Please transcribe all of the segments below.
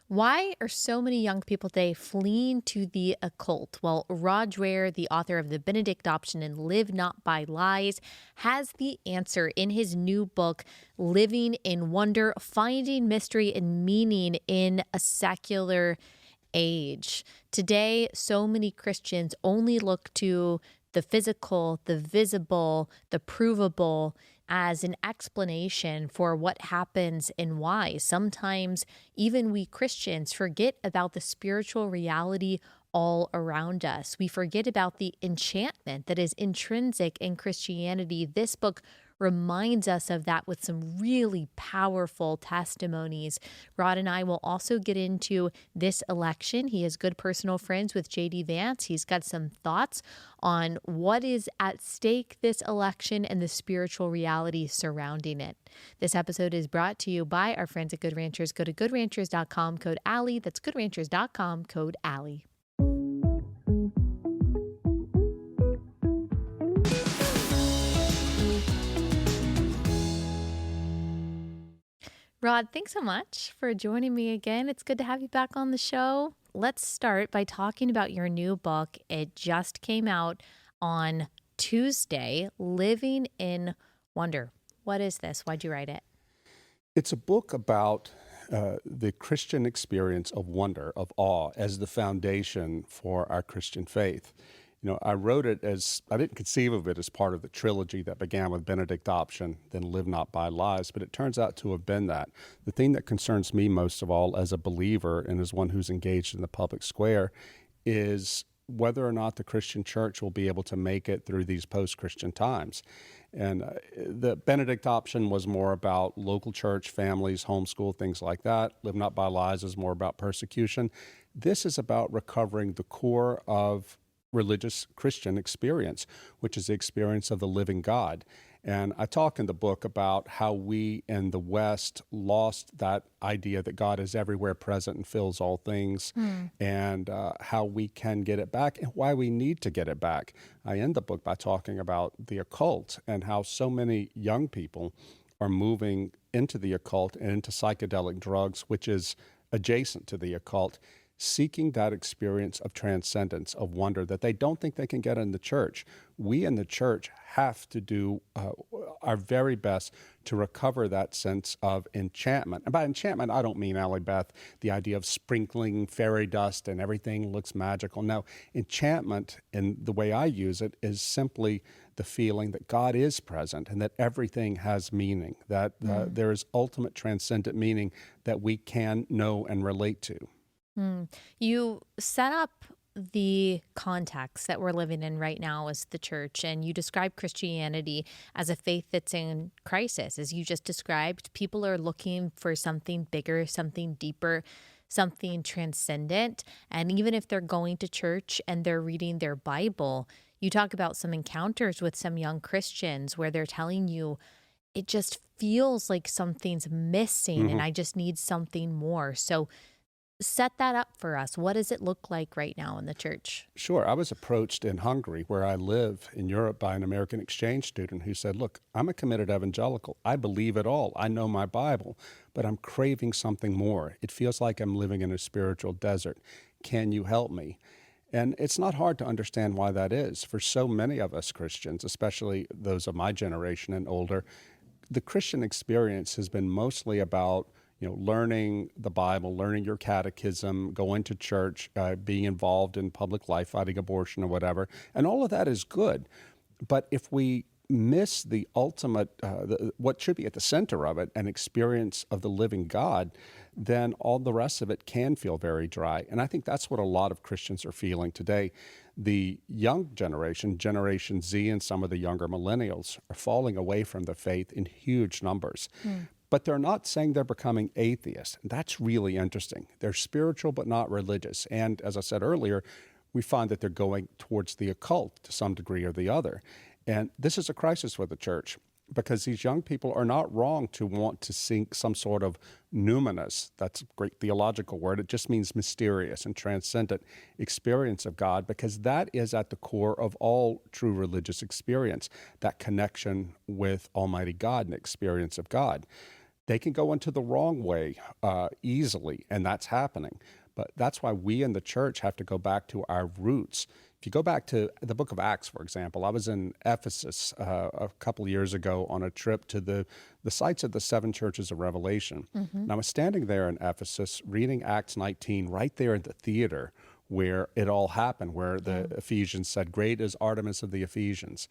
Why are so many young people today fleeing to the occult? Well, Rod Dreher, the author of The Benedict Option and Live Not by Lies, has the answer in his new book, Living in Wonder, Finding Mystery and Meaning in a Secular Age. Today, so many Christians only look to the physical, the visible, the provable as an explanation for what happens and why. Sometimes even we Christians forget about the spiritual reality all around us. We forget about the enchantment that is intrinsic in Christianity. This book reminds us of that with some really powerful testimonies. Rod and I will also get into this election. He has good personal friends with JD Vance. He's got some thoughts on what is at stake this election and the spiritual reality surrounding it. This episode is brought to you by our friends at Good Ranchers. Go to goodranchers.com, code Allie. That's goodranchers.com, code Allie. Rod, thanks so much for joining me again. It's good to have you back on the show. Let's start by talking about your new book. It just came out on Tuesday, Living in Wonder. What is this? Why'd you write it? It's a book about the Christian experience of wonder, of awe, as the foundation for our Christian faith. You know, I wrote it I didn't conceive of it as part of the trilogy that began with Benedict Option, then Live Not by Lies, but it turns out to have been that. The thing that concerns me most of all as a believer and as one who's engaged in the public square is whether or not the Christian church will be able to make it through these post-Christian times. And the Benedict Option was more about local church, families, homeschool, things like that. Live Not by Lies is more about persecution. This is about recovering the core of religious Christian experience, which is the experience of the living God. And I talk in the book about how we in the West lost that idea that God is everywhere present and fills all things, and how we can get it back and why we need to get it back. I end the book by talking about the occult and how so many young people are moving into the occult and into psychedelic drugs, which is adjacent to the occult, seeking that experience of transcendence, of wonder that they don't think they can get in the church. We in the church have to do our very best to recover that sense of enchantment. And by enchantment, I don't mean, Allie, Beth, the idea of sprinkling fairy dust and everything looks magical. No, enchantment, in the way I use it, is simply the feeling that God is present and that everything has meaning, that there is ultimate transcendent meaning that we can know and relate to. You set up the context that we're living in right now as the church, and you describe Christianity as a faith that's in crisis. As you just described, people are looking for something bigger, something deeper, something transcendent. And even if they're going to church and they're reading their Bible, you talk about some encounters with some young Christians where they're telling you, it just feels like something's missing and I just need something more. So set that up for us. What does it look like right now in the church? Sure. I was approached in Hungary, where I live in Europe, by an American exchange student who said, look, I'm a committed evangelical. I believe it all. I know my Bible, but I'm craving something more. It feels like I'm living in a spiritual desert. Can you help me? And it's not hard to understand why that is. For so many of us Christians, especially those of my generation and older, the Christian experience has been mostly about learning the Bible, learning your catechism, going to church, being involved in public life, fighting abortion or whatever. And all of that is good. But if we miss the ultimate, what should be at the center of it, an experience of the living God, then all the rest of it can feel very dry. And I think that's what a lot of Christians are feeling today. The young generation, Generation Z, and some of the younger millennials are falling away from the faith in huge numbers. But they're not saying they're becoming atheists. That's really interesting. They're spiritual but not religious. And as I said earlier, we find that they're going towards the occult to some degree or the other. And this is a crisis for the church, because these young people are not wrong to want to seek some sort of numinous, that's a great theological word, it just means mysterious and transcendent experience of God, because that is at the core of all true religious experience, that connection with Almighty God and experience of God. They can go into the wrong way easily, and that's happening. But that's why we in the church have to go back to our roots. If you go back to the book of Acts, for example, I was in Ephesus a couple of years ago on a trip to the sites of the 7 churches of Revelation. And I was standing there in Ephesus reading Acts 19 right there in the theater where it all happened, where the Ephesians said, "Great is Artemis of the Ephesians."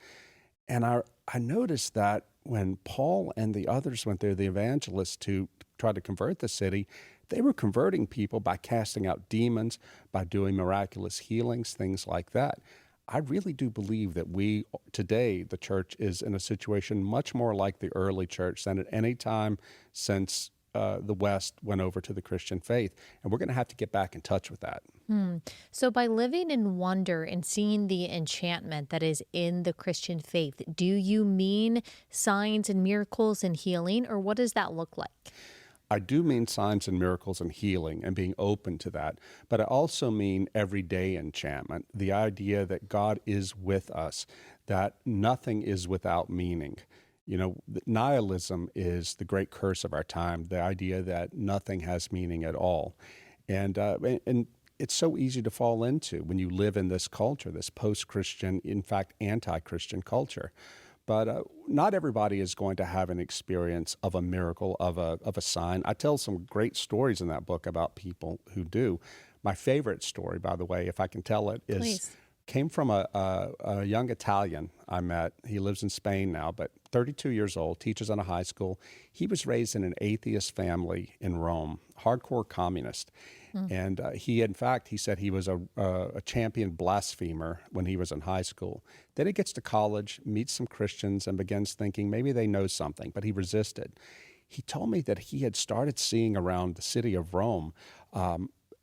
And I noticed that when Paul and the others went there, the evangelists, to try to convert the city, they were converting people by casting out demons, by doing miraculous healings, things like that. I really do believe that we, today, the church is in a situation much more like the early church than at any time since the West went over to the Christian faith. And we're going to have to get back in touch with that. So by living in wonder and seeing the enchantment that is in the Christian faith, do you mean signs and miracles and healing, or what does that look like? I do mean signs and miracles and healing and being open to that, but I also mean everyday enchantment, the idea that God is with us, that nothing is without meaning. You know, nihilism is the great curse of our time, the idea that nothing has meaning at all. And it's so easy to fall into when you live in this culture, this post-Christian, in fact, anti-Christian culture. But not everybody is going to have an experience of a miracle, of a sign. I tell some great stories in that book about people who do. My favorite story, by the way, if I can tell it, came from a young Italian I met. He lives in Spain now, but 32 years old, teaches in a high school. He was raised in an atheist family in Rome, hardcore communist. And he said he was a champion blasphemer when he was in high school. Then he gets to college, meets some Christians, and begins thinking maybe they know something, but he resisted. He told me that he had started seeing around the city of Rome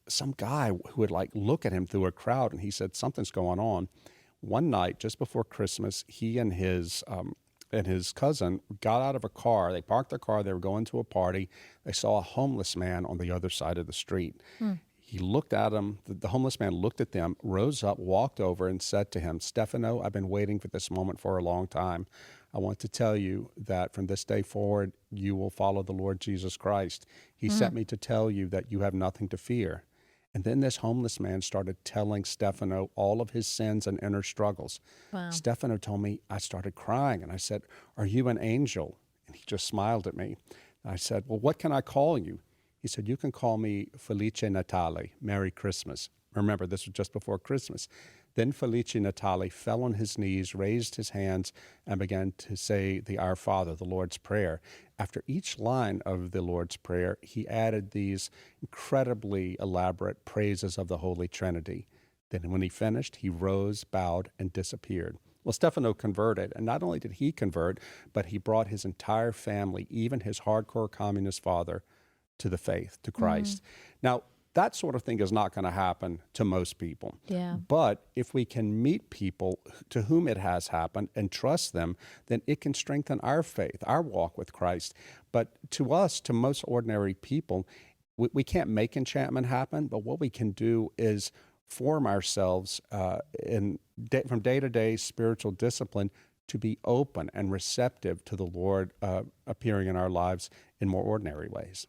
some guy who would like look at him through a crowd, and he said, something's going on. One night, just before Christmas, he and his cousin got out of a car. They parked their car. They were going to a party. They saw a homeless man on the other side of the street. He looked at him. The homeless man looked at them, rose up, walked over, and said to him, "Stefano, I've been waiting for this moment for a long time. I want to tell you that from this day forward, you will follow the Lord Jesus Christ. He sent me to tell you that you have nothing to fear." And then this homeless man started telling Stefano all of his sins and inner struggles. Wow. Stefano told me, I started crying, and I said, "Are you an angel?" And he just smiled at me. I said, "Well, what can I call you?" He said, "You can call me Felice Natale, Merry Christmas." Remember, this was just before Christmas. Then Felice Natale fell on his knees, raised his hands, and began to say the Our Father, the Lord's Prayer. After each line of the Lord's Prayer, he added these incredibly elaborate praises of the Holy Trinity. Then when he finished, he rose, bowed, and disappeared. Well, Stefano converted, and not only did he convert, but he brought his entire family, even his hardcore communist father, to the faith, to Christ. Now, that sort of thing is not going to happen to most people. Yeah. But if we can meet people to whom it has happened and trust them, then it can strengthen our faith, our walk with Christ. But to us, to most ordinary people, we can't make enchantment happen, but what we can do is form ourselves from day-to-day spiritual discipline to be open and receptive to the Lord appearing in our lives in more ordinary ways.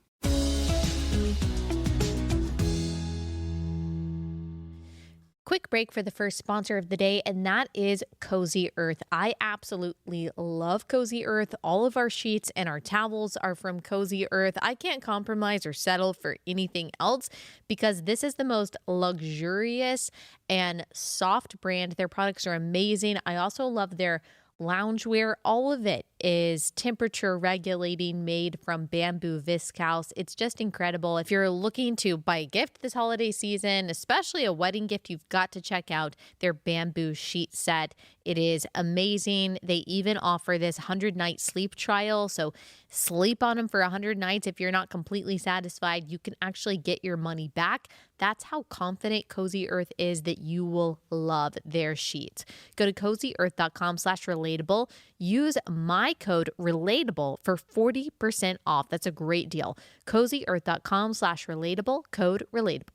Quick break for the first sponsor of the day, and that is Cozy Earth. I absolutely love Cozy Earth. All of our sheets and our towels are from Cozy Earth. I can't compromise or settle for anything else because this is the most luxurious and soft brand. Their products are amazing. I also love their loungewear. All of it is temperature regulating, made from bamboo viscose. It's just incredible. If you're looking to buy a gift this holiday season, especially a wedding gift, you've got to check out their bamboo sheet set. It is amazing. They even offer this 100-night sleep trial. So sleep on them for 100 nights. If you're not completely satisfied, you can actually get your money back. That's how confident Cozy Earth is that you will love their sheets. Go to cozyearth.com/relatable. Use my code relatable for 40% off. That's a great deal. cozyearth.com/relatable, code relatable.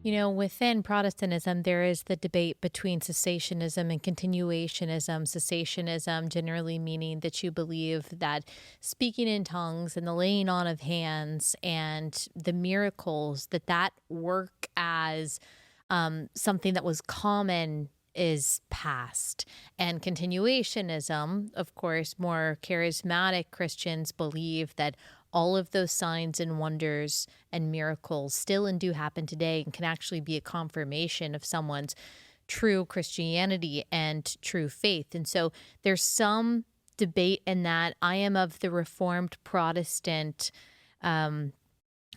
Within Protestantism, there is the debate between cessationism and continuationism. Cessationism generally meaning that you believe that speaking in tongues and the laying on of hands and the miracles, that work as something that was common is past. And continuationism, of course, more charismatic Christians believe that all of those signs and wonders and miracles still and do happen today and can actually be a confirmation of someone's true Christianity and true faith. And so there's some debate in that. I am of the Reformed Protestant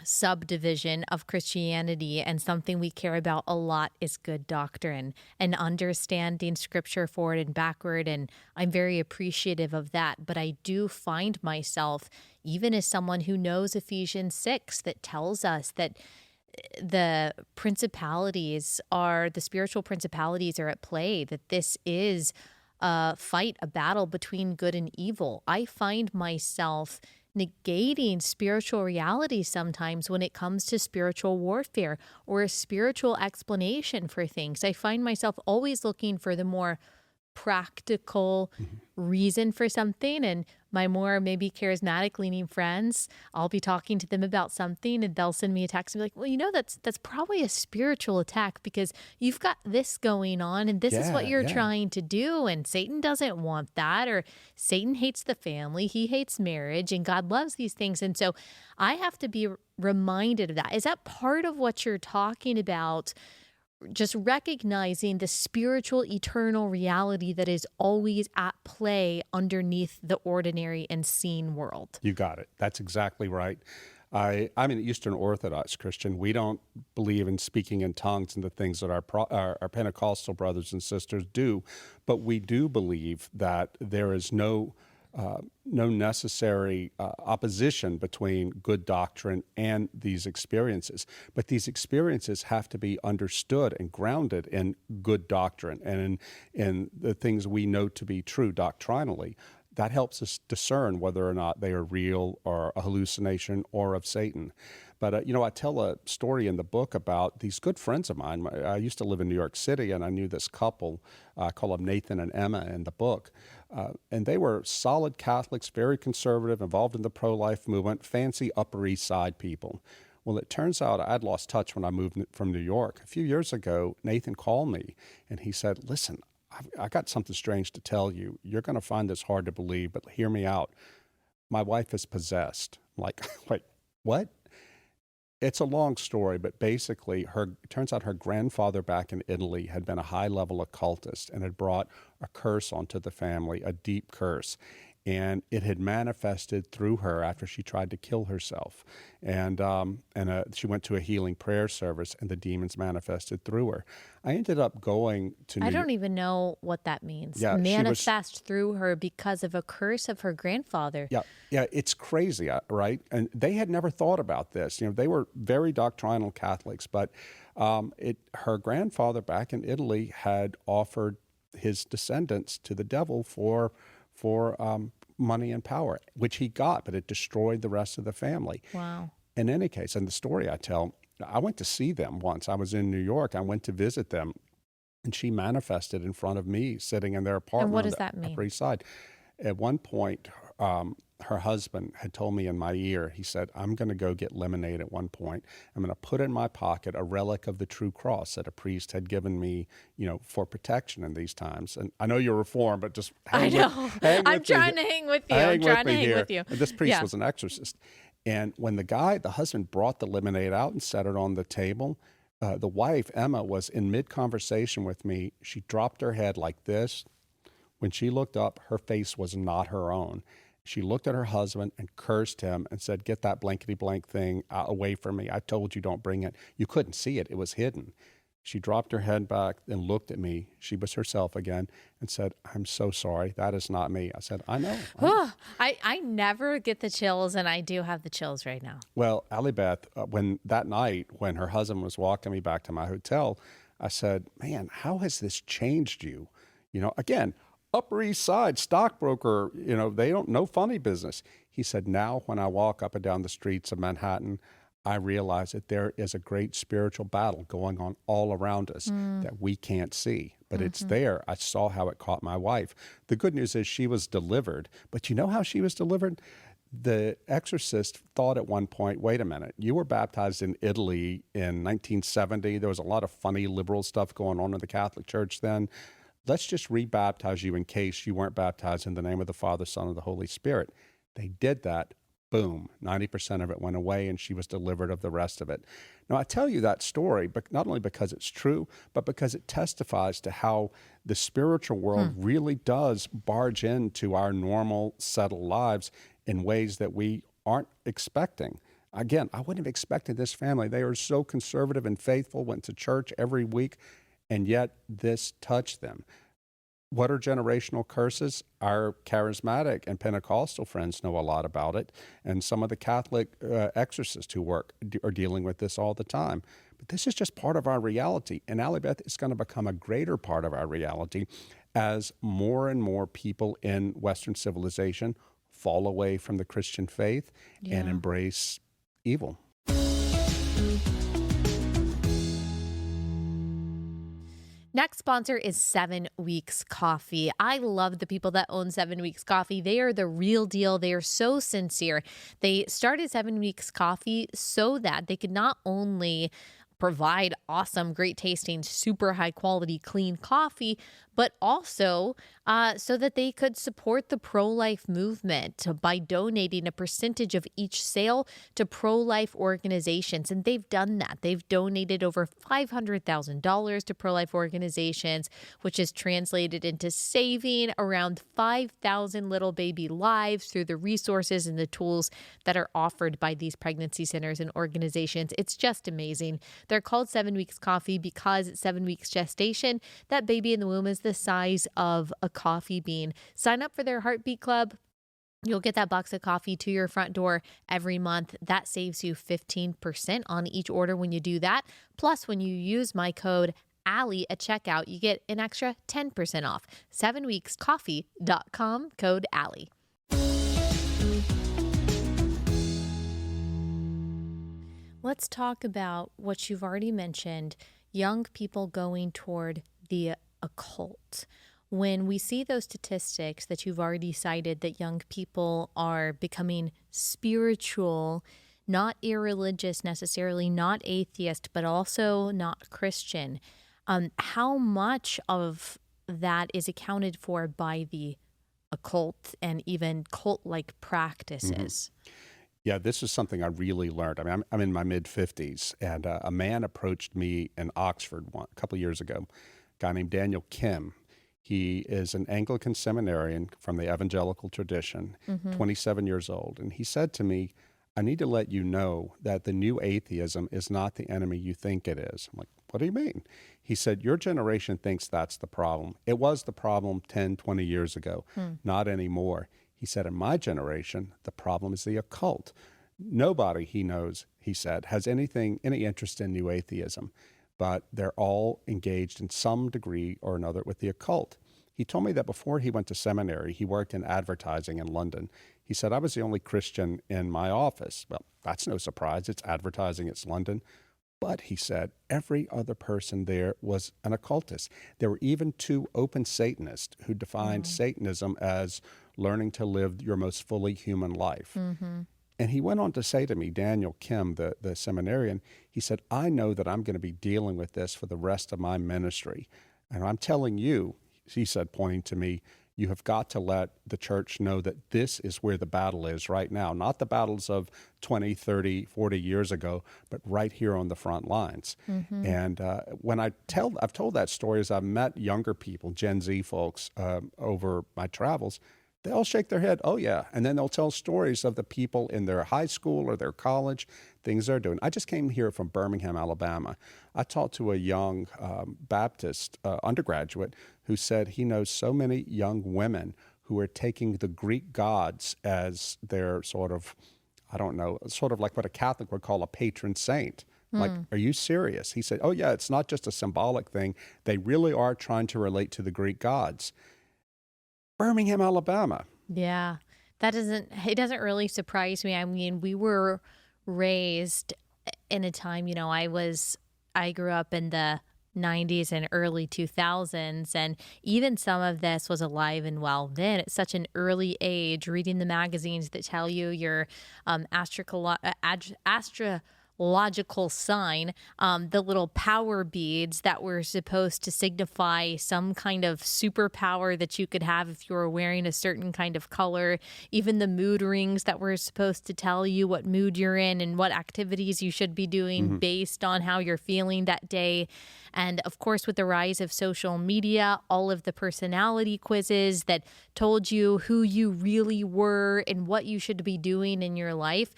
subdivision of Christianity, and something we care about a lot is good doctrine and understanding scripture forward and backward, and I'm very appreciative of that. But I do find myself, even as someone who knows Ephesians 6 that tells us that the spiritual principalities are at play, that this is a fight, a battle between good and evil. I find myself negating spiritual reality sometimes when it comes to spiritual warfare or a spiritual explanation for things. I find myself always looking for the more practical reason for something, and my more maybe charismatic leaning friends, I'll be talking to them about something and they'll send me a text and be like, well, that's probably a spiritual attack because you've got this going on and this is what you're trying to do, and Satan doesn't want that, or Satan hates the family, he hates marriage, and God loves these things. And so I have to be reminded of that. Is that part of what you're talking about? Just recognizing the spiritual, eternal reality that is always at play underneath the ordinary and seen world. You got it. That's exactly right. I'm an Eastern Orthodox Christian. We don't believe in speaking in tongues and the things that our Pentecostal brothers and sisters do, but we do believe that there is no necessary opposition between good doctrine and these experiences. But these experiences have to be understood and grounded in good doctrine and in the things we know to be true doctrinally. That helps us discern whether or not they are real or a hallucination or of Satan. But, I tell a story in the book about these good friends of mine. I used to live in New York City, and I knew this couple, I call them Nathan and Emma in the book. And they were solid Catholics, very conservative, involved in the pro-life movement, fancy Upper East Side people. Well, it turns out I'd lost touch when I moved from New York. A few years ago, Nathan called me, and he said, listen, I got something strange to tell you. You're going to find this hard to believe, but hear me out. My wife is possessed. Like, what? It's a long story, but basically, it turns out her grandfather back in Italy had been a high-level occultist and had brought a curse onto the family, a deep curse. And it had manifested through her after she tried to kill herself. And she went to a healing prayer service, and the demons manifested through her. I ended up going to I don't even know what that means. Yeah, manifest through her because of a curse of her grandfather. Yeah, it's crazy, right? And they had never thought about this. They were very doctrinal Catholics, but her grandfather back in Italy had offered his descendants to the devil for money and power, which he got, but it destroyed the rest of the family. Wow. In any case, and the story I tell, I went to see them once. I was in New York. I went to visit them, and she manifested in front of me sitting in their apartment. And what does that mean? Upper East Side. At one point, her husband had told me in my ear, he said, I'm going to go get lemonade at one point. I'm going to put in my pocket a relic of the true cross that a priest had given me, for protection in these times. And I know you're Reformed, but just hang with me. I'm trying to hang with you. I'm trying to hang with you. And this priest was an exorcist. And when the husband brought the lemonade out and set it on the table, the wife, Emma, was in mid-conversation with me. She dropped her head like this. When she looked up, her face was not her own. She looked at her husband and cursed him and said, get that blankety-blank thing away from me. I told you don't bring it. You couldn't see it. It was hidden. She dropped her head back and looked at me. She was herself again and said, I'm so sorry. That is not me. I said, I know. I never get the chills, and I do have the chills right now. Well, Allie, Beth, when her husband was walking me back to my hotel, I said, man, how has this changed you? Again, Upper East Side stockbroker, they don't know funny business. He said, now when I walk up and down the streets of Manhattan, I realized that there is a great spiritual battle going on all around us that we can't see, but it's there. I saw how it caught my wife. The good news is she was delivered, but you know how she was delivered? The exorcist thought at one point, wait a minute, you were baptized in Italy in 1970. There was a lot of funny liberal stuff going on in the Catholic Church then. Let's just rebaptize you in case you weren't baptized in the name of the Father, Son, and the Holy Spirit. They did that. Boom, 90% of it went away, and she was delivered of the rest of it. Now, I tell you that story, but not only because it's true, but because it testifies to how the spiritual world really does barge into our normal, settled lives in ways that we aren't expecting. Again, I wouldn't have expected this family. They are so conservative and faithful, went to church every week, and yet this touched them. What are generational curses? Our charismatic and Pentecostal friends know a lot about it, and some of the Catholic exorcists who work are dealing with this all the time. But this is just part of our reality, and Allie, Beth, is going to become a greater part of our reality as more and more people in Western civilization fall away from the Christian faith and embrace evil. Next sponsor is 7 Weeks Coffee. I love the people that own 7 Weeks Coffee. They are the real deal. They are so sincere. They started 7 Weeks Coffee so that they could not only provide awesome, great tasting, super high quality, clean coffee, but also so that they could support the pro-life movement by donating a percentage of each sale to pro-life organizations. And they've done that. They've donated over $500,000 to pro-life organizations, which is translated into saving around 5,000 little baby lives through the resources and the tools that are offered by these pregnancy centers and organizations. It's just amazing. They're called 7 Weeks Coffee because at 7 weeks gestation, that baby in the womb is the size of a coffee bean. Sign up for their Heartbeat Club. You'll get that box of coffee to your front door every month. That saves you 15% on each order when you do that. Plus, when you use my code Allie at checkout, you get an extra 10% off. 7weekscoffee.com, code Allie. Let's talk about what you've already mentioned, young people going toward the occult. When we see those statistics that you've already cited, that young people are becoming spiritual, not irreligious necessarily, not atheist, but also not Christian, how much of that is accounted for by the occult and even cult-like practices? Yeah, this is something I really learned. I mean, I'm in my mid-50s, and a man approached me in Oxford a couple of years ago, a guy named Daniel Kim. He is an Anglican seminarian from the evangelical tradition, 27 years old. And he said to me, I need to let you know that the new atheism is not the enemy you think it is. I'm like, what do you mean? He said, your generation thinks that's the problem. It was the problem 10, 20 years ago, not anymore. He said, in my generation, the problem is the occult. Nobody he knows, he said, has any interest in new atheism, but they're all engaged in some degree or another with the occult. He told me that before he went to seminary, he worked in advertising in London. He said, I was the only Christian in my office. Well, that's no surprise. It's advertising, it's London. But he said, every other person there was an occultist. There were even 2 open Satanists who defined Satanism as learning to live your most fully human life. And he went on to say to me, Daniel Kim, the seminarian, he said, I know that I'm going to be dealing with this for the rest of my ministry. And I'm telling you, he said, pointing to me, you have got to let the church know that this is where the battle is right now, not the battles of 20, 30, 40 years ago, but right here on the front lines. And when I've told that story as I've met younger people, Gen Z folks, over my travels, they all shake their head, oh yeah. And then they'll tell stories of the people in their high school or their college, things they're doing. I just came here from Birmingham, Alabama. I talked to a young Baptist undergraduate who said he knows so many young women who are taking the Greek gods as their sort of, I don't know, sort of like what a Catholic would call a patron saint. Like, are you serious? He said, oh yeah, it's not just a symbolic thing. They really are trying to relate to the Greek gods. Birmingham, Alabama. Yeah, it doesn't really surprise me. I mean, we were raised in a time, I grew up in the 90s and early 2000s, and even some of this was alive and well then at such an early age, reading the magazines that tell you your astrological sign, the little power beads that were supposed to signify some kind of superpower that you could have if you were wearing a certain kind of color, even the mood rings that were supposed to tell you what mood you're in and what activities you should be doing based on how you're feeling that day. And of course, with the rise of social media, all of the personality quizzes that told you who you really were and what you should be doing in your life,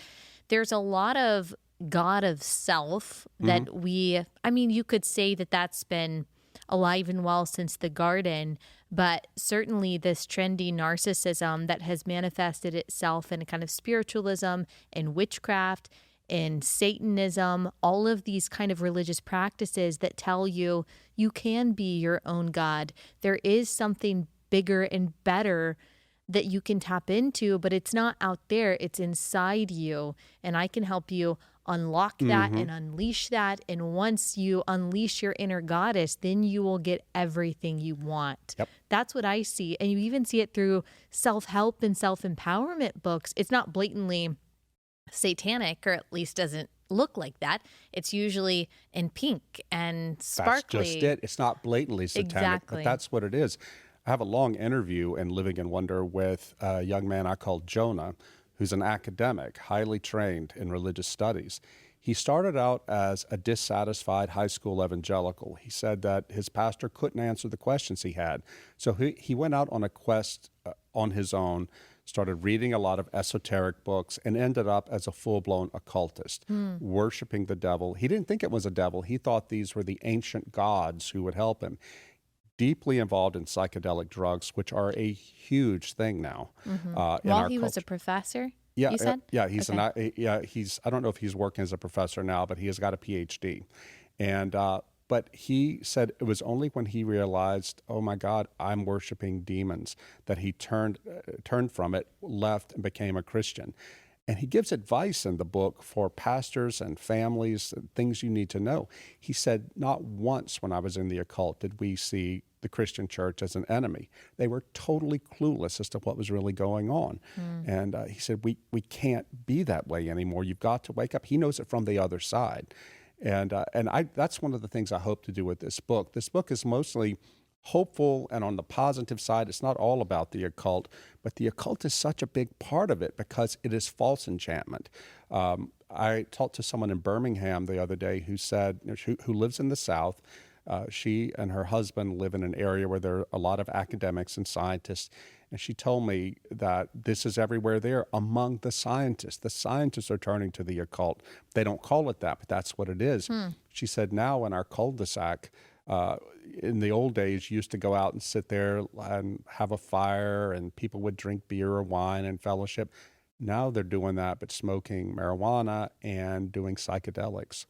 there's a lot of God of self that you could say that that's been alive and well since the garden, but certainly this trendy narcissism that has manifested itself in a kind of spiritualism and witchcraft and Satanism, all of these kind of religious practices that tell you you can be your own God. There is something bigger and better that you can tap into, but it's not out there, it's inside you. And I can help you unlock that and unleash that. And once you unleash your inner goddess, then you will get everything you want. Yep. That's what I see. And you even see it through self-help and self-empowerment books. It's not blatantly satanic, or at least doesn't look like that. It's usually in pink and sparkly. That's just it. It's not blatantly satanic, but that's what it is. I have a long interview in Living in Wonder with a young man I call Jonah, who's an academic, highly trained in religious studies. He started out as a dissatisfied high school evangelical. He said that his pastor couldn't answer the questions he had. So he went out on a quest on his own, started reading a lot of esoteric books, and ended up as a full-blown occultist, worshiping the devil. He didn't think it was a devil. He thought these were the ancient gods who would help him. Deeply involved in psychedelic drugs, which are a huge thing now. While he was a professor, you said? He's I don't know if he's working as a professor now, but he has got a PhD. And but he said it was only when he realized, oh my God, I'm worshiping demons, that he turned from it, left, and became a Christian. And he gives advice in the book for pastors and families, things you need to know. He said, not once when I was in the occult did we see the Christian church as an enemy. They were totally clueless as to what was really going on. And he said, we can't be that way anymore. You've got to wake up. He knows it from the other side. And that's one of the things I hope to do with this book. This book is mostly hopeful and on the positive side. It's not all about the occult, but the occult is such a big part of it because it is false enchantment. I talked to someone in Birmingham the other day who said, who lives in the South. She and her husband live in an area where there are a lot of academics and scientists. And she told me that this is everywhere there among the scientists. The scientists are turning to the occult. They don't call it that, but that's what it is. She said now in our cul-de-sac, in the old days, you used to go out and sit there and have a fire, and people would drink beer or wine and fellowship. Now they're doing that, but smoking marijuana and doing psychedelics.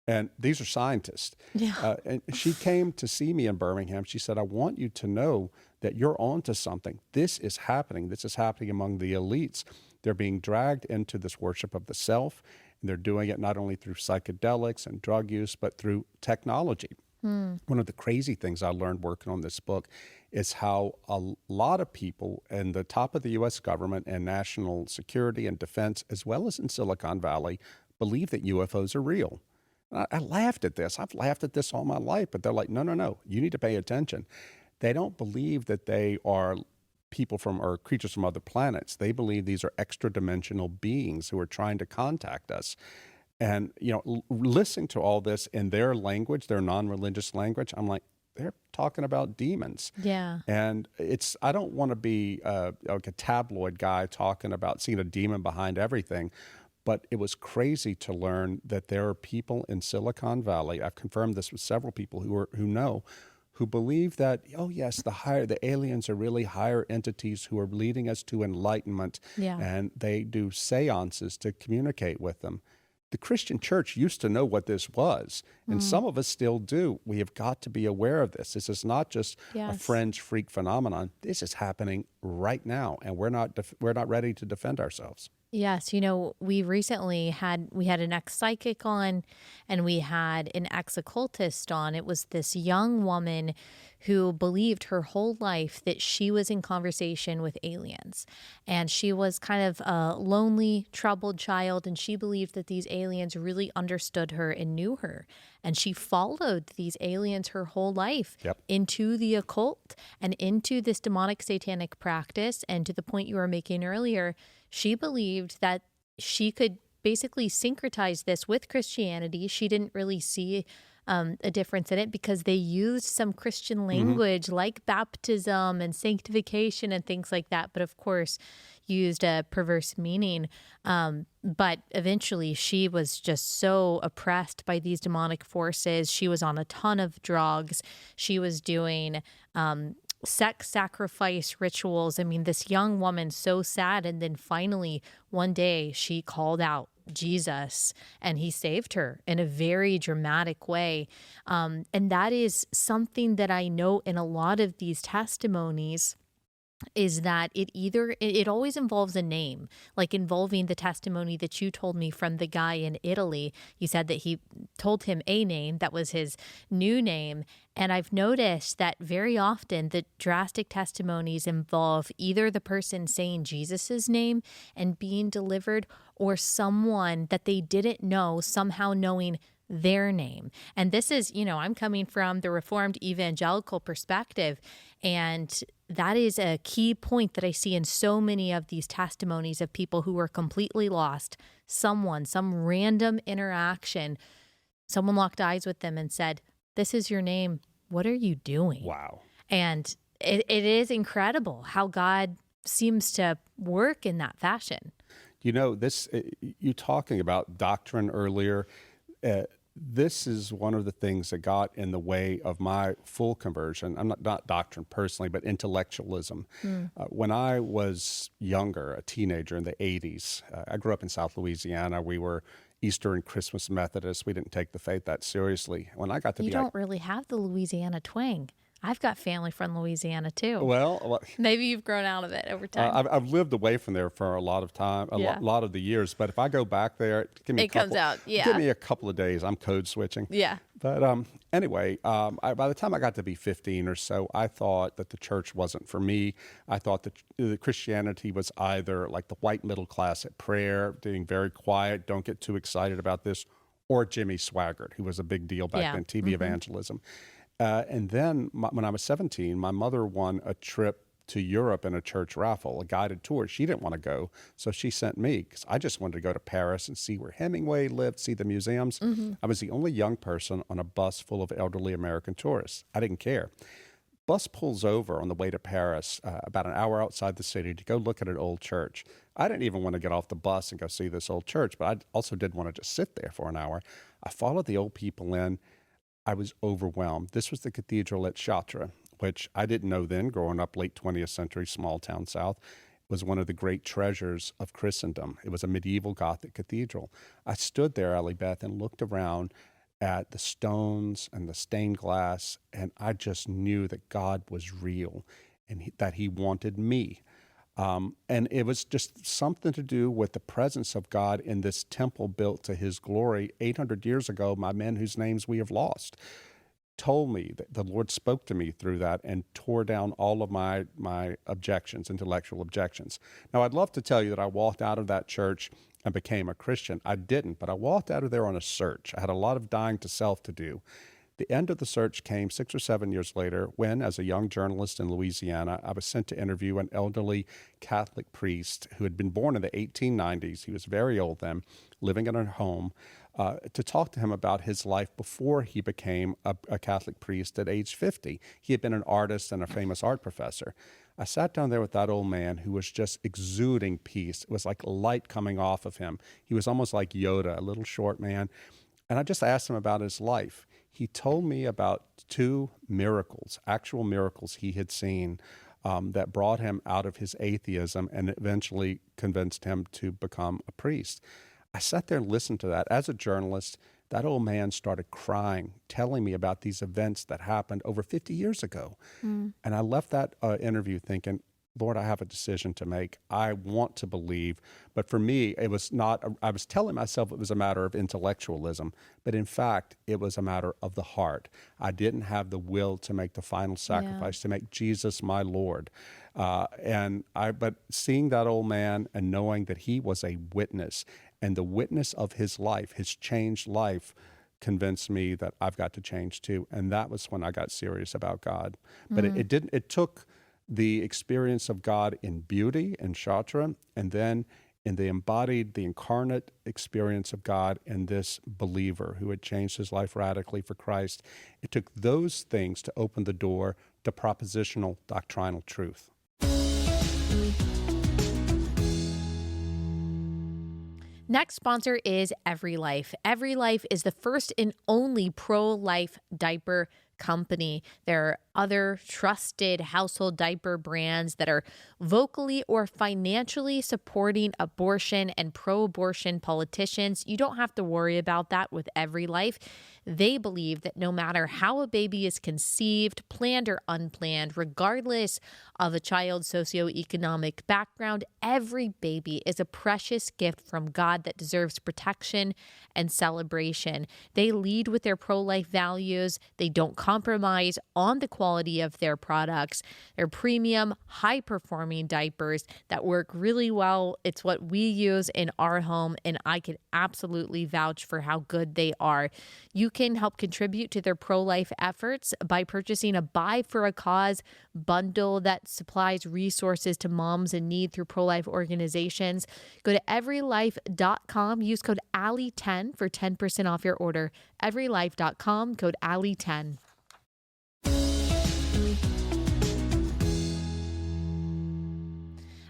And these are scientists. And she came to see me in Birmingham. She said, I want you to know that you're onto something. This is happening. This is happening among the elites. They're being dragged into this worship of the self, and they're doing it not only through psychedelics and drug use, but through technology. One of the crazy things I learned working on this book is how a lot of people in the top of the U.S. government and national security and defense, as well as in Silicon Valley, believe that UFOs are real. I laughed at this. I've laughed at this all my life, but they're like, no, you need to pay attention. They don't believe that they are people from or creatures from other planets. They believe these are extra-dimensional beings who are trying to contact us. And, listening to all this in their language, their non-religious language, I'm like, they're talking about demons. Yeah. And I don't want to be like a tabloid guy talking about seeing a demon behind everything, but it was crazy to learn that there are people in Silicon Valley, I've confirmed this with several people who believe that, oh yes, the aliens are really higher entities who are leading us to enlightenment, and they do seances to communicate with them. the Christian church used to know what this was, and some of us still do. We have got to be aware of this. This is not just a Yes. fringe freak phenomenon. This is happening right now, and we're not ready to defend ourselves. Yes, we recently had an ex-psychic on and we had an ex-occultist on. It was this young woman who believed her whole life that she was in conversation with aliens. And she was kind of a lonely, troubled child, and she believed that these aliens really understood her and knew her. And she followed these aliens her whole life Yep. into the occult and into this demonic satanic practice. And to the point you were making earlier, she believed that she could basically syncretize this with Christianity. She didn't really see a difference in it because they used some Christian language like baptism and sanctification and things like that, but of course used a perverse meaning. But eventually she was just so oppressed by these demonic forces. She was on a ton of drugs. She was doing sex sacrifice rituals. I mean, this young woman, so sad. And then finally, one day, she called out Jesus and he saved her in a very dramatic way. And that is something that I know in a lot of these testimonies is that it always involves a name, like involving the testimony that you told me from the guy in Italy. You said that he told him a name that was his new name. And I've noticed that very often the drastic testimonies involve either the person saying Jesus's name and being delivered, or someone that they didn't know somehow knowing their name. And this is, I'm coming from the Reformed evangelical perspective, and that is a key point that I see in so many of these testimonies of people who were completely lost. Some random interaction, someone locked eyes with them and said, "This is your name. What are you doing?" Wow. And it is incredible how God seems to work in that fashion. You talking about doctrine earlier, this is one of the things that got in the way of my full conversion. I'm not doctrine personally, but intellectualism. When I was younger, a teenager in the 80s, I grew up in South Louisiana. We were Easter and Christmas Methodists. We didn't take the faith that seriously. When I got to You don't really have the Louisiana twang. I've got family from Louisiana too. well, Maybe you've grown out of it over time. I've lived away from there for a lot of time, lot of the years. But if I go back there, Comes out, yeah. Give me a couple of days. I'm code switching. Yeah. But anyway, by the time I got to be 15 or so, I thought that the church wasn't for me. I thought that Christianity was either like the white middle class at prayer, being very quiet, don't get too excited about this, or Jimmy Swaggart, who was a big deal back then, TV evangelism. And then when I was 17, my mother won a trip to Europe in a church raffle, a guided tour. She didn't want to go, so she sent me because I just wanted to go to Paris and see where Hemingway lived, see the museums. I was the only young person on a bus full of elderly American tourists. I didn't care. Bus pulls over on the way to Paris, about an hour outside the city, to go look at an old church. I didn't even want to get off the bus and go see this old church, but I also didn't want to just sit there for an hour. I followed the old people in. I was overwhelmed. This was the cathedral at Chartres, which I didn't know then, growing up late 20th century, small town South. It was one of the great treasures of Christendom. It was a medieval Gothic cathedral. I stood there, Allie, Beth, and looked around at the stones and the stained glass, and I just knew that God was real and that he wanted me. And it was just something to do with the presence of God in this temple built to his glory. 800 years ago, my men whose names we have lost told me that the Lord spoke to me through that and tore down all of my objections, intellectual objections. Now, I'd love to tell you that I walked out of that church and became a Christian. I didn't, but I walked out of there on a search. I had a lot of dying to self to do. The end of the search came 6 or 7 years later when, as a young journalist in Louisiana, I was sent to interview an elderly Catholic priest who had been born in the 1890s. He was very old then, living in a home, to talk to him about his life before he became a Catholic priest at age 50. He had been an artist and a famous art professor. I sat down there with that old man who was just exuding peace. It was like light coming off of him. He was almost like Yoda, a little short man. And I just asked him about his life. He told me about 2 miracles, actual miracles he had seen that brought him out of his atheism and eventually convinced him to become a priest. I sat there and listened to that. As a journalist, that old man started crying, telling me about these events that happened over 50 years ago. And I left that interview thinking, Lord, I have a decision to make. I want to believe. But for me, it was not, I was telling myself it was a matter of intellectualism, but in fact, it was a matter of the heart. I didn't have the will to make the final sacrifice, to make Jesus my Lord. But seeing that old man and knowing that he was a witness, and the witness of his life, his changed life, convinced me that I've got to change too. And that was when I got serious about God. But it took the experience of God in beauty and Chartres, and then in the embodied, the incarnate experience of God in this believer who had changed his life radically for Christ. It took those things to open the door to propositional doctrinal truth. Next sponsor is Every Life. Every Life is the first and only pro-life diaper company. There are other trusted household diaper brands that are vocally or financially supporting abortion and pro-abortion politicians. You don't have to worry about that with Every Life. They believe that no matter how a baby is conceived, planned or unplanned, regardless of a child's socioeconomic background, every baby is a precious gift from God that deserves protection and celebration. They lead with their pro-life values. They don't compromise on the quality of their products. They're premium, high-performing diapers that work really well. It's what we use in our home, and I can absolutely vouch for how good they are. You can help contribute to their pro-life efforts by purchasing a Buy for a Cause bundle that supplies resources to moms in need through pro-life organizations. Go to everylife.com, use code Allie10 for 10% off your order. Everylife.com, code Allie10.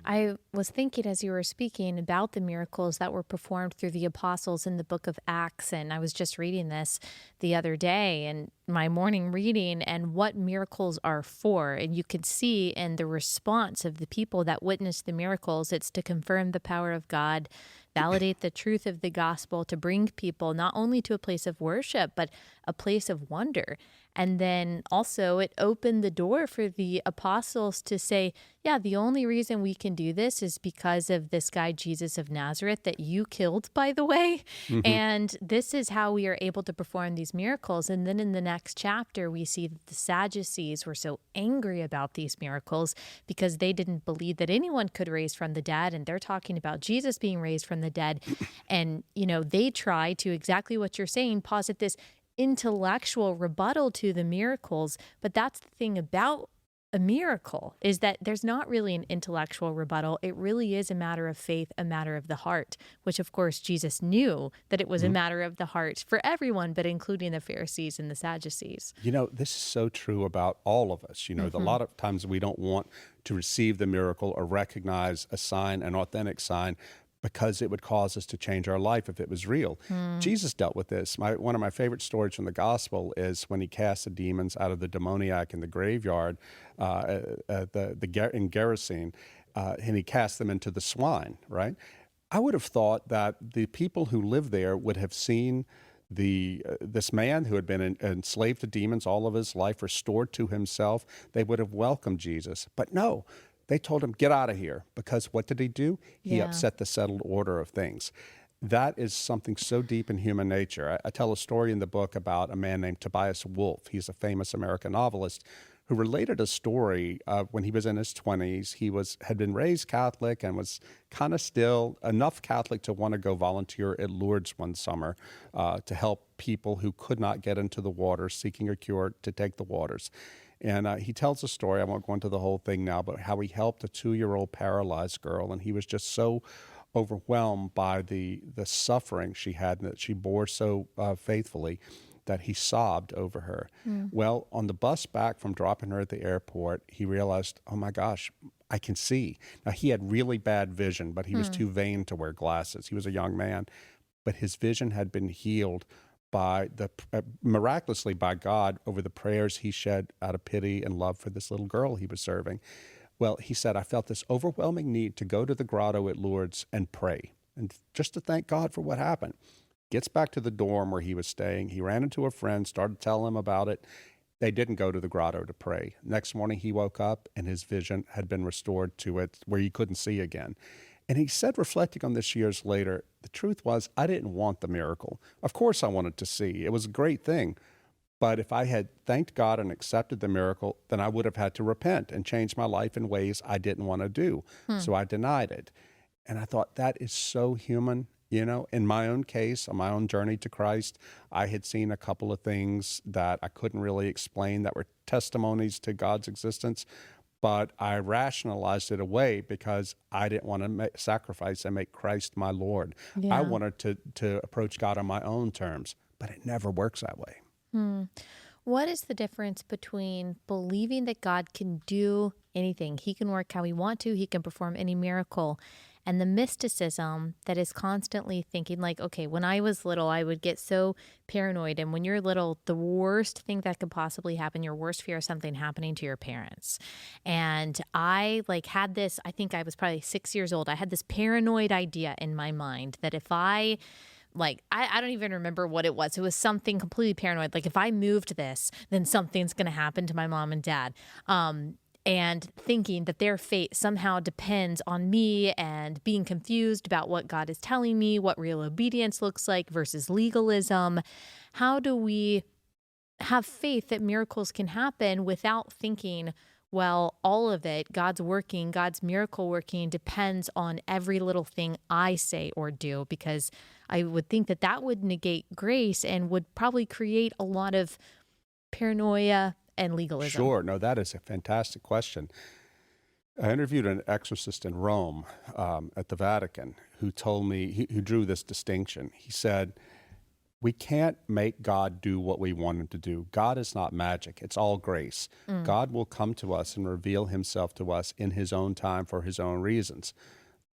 I was thinking as you were speaking about the miracles that were performed through the apostles in the book of Acts, and I was just reading this the other day in my morning reading and what miracles are for. And you could see in the response of the people that witnessed the miracles, it's to confirm the power of God, validate the truth of the gospel, to bring people not only to a place of worship, but a place of wonder. And then also it opened the door for the apostles to say, yeah, the only reason we can do this is because of this guy, Jesus of Nazareth, that you killed, by the way. And this is how we are able to perform these miracles. And then in the next chapter, we see that the Sadducees were so angry about these miracles because they didn't believe that anyone could raise from the dead. And they're talking about Jesus being raised from the dead. And, you know, they try to, exactly what you're saying, posit this intellectual rebuttal to the miracles. But that's the thing about a miracle, is that there's not really an intellectual rebuttal. It really is a matter of faith, a matter of the heart, which of course Jesus knew that it was a matter of the heart for everyone, but including the Pharisees and the Sadducees. You know, this is so true about all of us. You know, a lot of times we don't want to receive the miracle or recognize a sign, an authentic sign, because it would cause us to change our life if it was real. Jesus dealt with this. One of my favorite stories from the gospel is when he cast the demons out of the demoniac in the graveyard in Gerasene, and he cast them into the swine, right? I would have thought that the people who lived there would have seen this man who had been enslaved to demons all of his life, restored to himself. They would have welcomed Jesus. But no, they told him, get out of here, because what did he do? He upset the settled order of things. That is something so deep in human nature. I tell a story in the book about a man named Tobias Wolff. He's a famous American novelist who related a story when he was in his 20s. He had been raised Catholic and was kind of still enough Catholic to want to go volunteer at Lourdes one summer to help people who could not get into the water, seeking a cure, to take the waters. And he tells a story, I won't go into the whole thing now, but how he helped a 2-year-old paralyzed girl, and he was just so overwhelmed by the suffering she had and that she bore so faithfully that he sobbed over her. Well, on the bus back from dropping her at the airport, he realized, oh my gosh, I can see. Now, he had really bad vision, but he was too vain to wear glasses. He was a young man, but his vision had been healed miraculously by God over the prayers he shed out of pity and love for this little girl he was serving. Well, he said, I felt this overwhelming need to go to the grotto at Lourdes and pray. and just to thank God for what happened. Gets back to the dorm where he was staying. He ran into a friend, started telling him about it. They didn't go to the grotto to pray. Next morning, he woke up and his vision had been restored to it where he couldn't see again. And he said, reflecting on this years later, the truth was, I didn't want the miracle. Of course I wanted to see. It was a great thing. But if I had thanked God and accepted the miracle, then I would have had to repent and change my life in ways I didn't want to do. So I denied it. And I thought, that is so human. You know, in my own case, on my own journey to Christ, I had seen a couple of things that I couldn't really explain that were testimonies to God's existence, but I rationalized it away because I didn't want to sacrifice and make Christ my Lord. Yeah. I wanted to approach God on my own terms, but it never works that way. What is the difference between believing that God can do anything? He can work how he wants to, he can perform any miracle, and the mysticism that is constantly thinking like, okay, when I was little, I would get so paranoid. And when you're little, the worst thing that could possibly happen, your worst fear is something happening to your parents. And I had this, I think I was probably 6 years old. I had this paranoid idea in my mind that if I don't even remember what it was. It was something completely paranoid. Like if I moved this, then something's going to happen to my mom and dad. And thinking that their fate somehow depends on me and being confused about what God is telling me, what real obedience looks like versus legalism. How do we have faith that miracles can happen without thinking, well, all of it, God's working, God's miracle working depends on every little thing I say or do? Because I would think that that would negate grace and would probably create a lot of paranoia and legalism. Sure. No, that is a fantastic question. I interviewed an exorcist in Rome at the Vatican who told me, who drew this distinction. He said, we can't make God do what we want him to do. God is not magic. It's all grace. God will come to us and reveal himself to us in his own time for his own reasons.